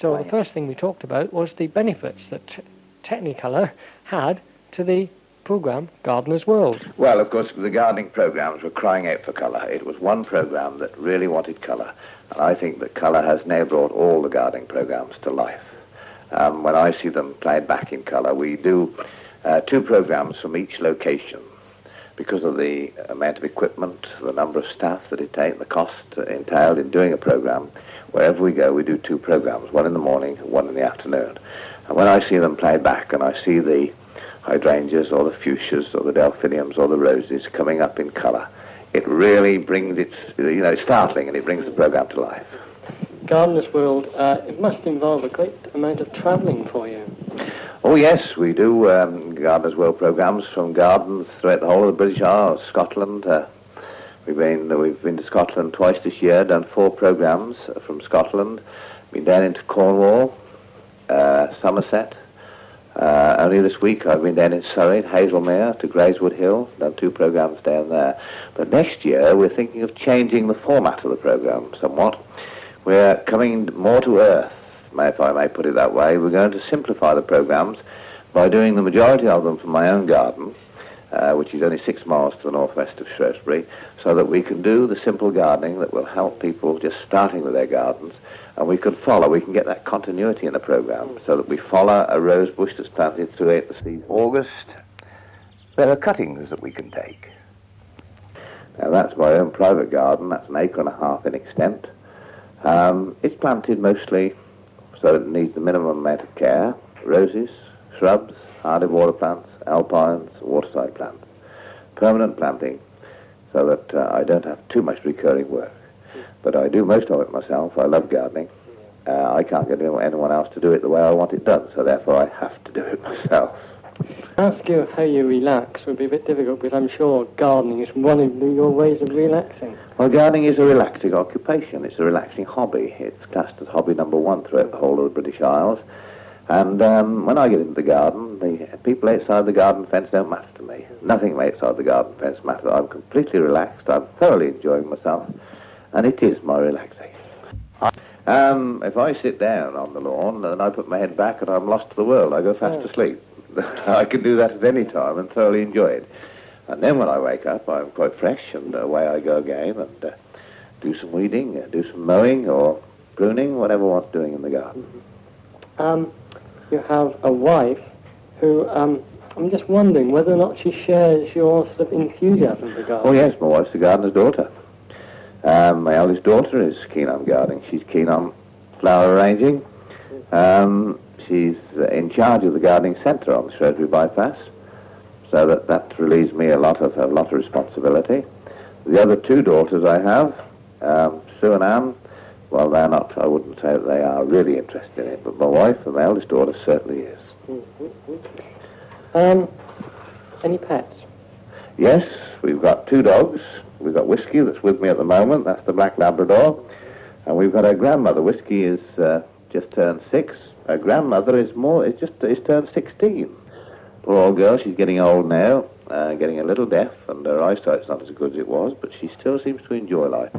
So the first thing we talked about was the benefits that Technicolor had to the programme Gardener's World. Well, of course, the gardening programmes were crying out for colour. It was one programme that really wanted colour, and I think that colour has now brought all the gardening programmes to life. When I see them played back in colour, we do 2 programmes from each location because of the amount of equipment, the number of staff that it takes, the cost entailed in doing a programme. Wherever we go, we do 2 programmes, one in the morning and one in the afternoon. And when I see them played back and I see the hydrangeas or the fuchsias or the delphiniums or the roses coming up in colour, it really brings it's startling, and it brings the programme to life. Gardener's World, it must involve a great amount of travelling for you. Oh yes, we do Gardener's World programmes from gardens throughout the whole of the British Isles, Scotland. We've been to Scotland twice this year, done 4 programmes from Scotland, been down into Cornwall, Somerset. Only this week I've been down in Surrey, Hazelmere, to Grayswood Hill, done 2 programmes down there. But next year we're thinking of changing the format of the programme somewhat. We're coming more to earth, if I may put it that way. We're going to simplify the programmes by doing the majority of them from my own garden, which is only 6 miles to the northwest of Shrewsbury, so that we can do the simple gardening that will help people just starting with their gardens, and we can get that continuity in the programme, so that we follow a rose bush that's planted throughout the season. August, there are cuttings that we can take. Now that's my own private garden, that's 1.5 acres in extent. It's planted mostly so it needs the minimum amount of care: roses, shrubs, hardy water plants, alpines, waterside plants. Permanent planting, so that I don't have too much recurring work. But I do most of it myself. I love gardening. I can't get anyone else to do it the way I want it done, so therefore I have to do it myself. Ask you how you relax would be a bit difficult, because I'm sure gardening is one of your ways of relaxing. Well, gardening is a relaxing occupation. It's a relaxing hobby. It's classed as hobby number 1 throughout the whole of the British Isles. And when I get into the garden, the people outside the garden fence don't matter to me. Nothing outside the garden fence matters. I'm completely relaxed. I'm thoroughly enjoying myself, and it is my relaxation. If I sit down on the lawn and I put my head back and I'm lost to the world, I go fast asleep. I can do that at any time and thoroughly enjoy it. And then when I wake up, I'm quite fresh, and away I go again and do some weeding, do some mowing or pruning, whatever one's doing in the garden. You have a wife who, I'm just wondering whether or not she shares your sort of enthusiasm for gardening. Oh yes, my wife's a gardener's daughter. My eldest daughter is keen on gardening. She's keen on flower arranging. She's in charge of the gardening centre on the Shrewsbury bypass, so that relieves me a lot of responsibility. The other 2 daughters I have, Sue and Anne, well, they're not. I wouldn't say that they are really interested in it, but my wife and my eldest daughter certainly is. Any pets? Yes, we've got 2 dogs. We've got Whiskey that's with me at the moment. That's the Black Labrador, and we've got our grandmother. Whiskey is just turned 6. Her grandmother is turned 16. Poor old girl, she's getting old now, getting a little deaf, and her eyesight's not as good as it was, but she still seems to enjoy life.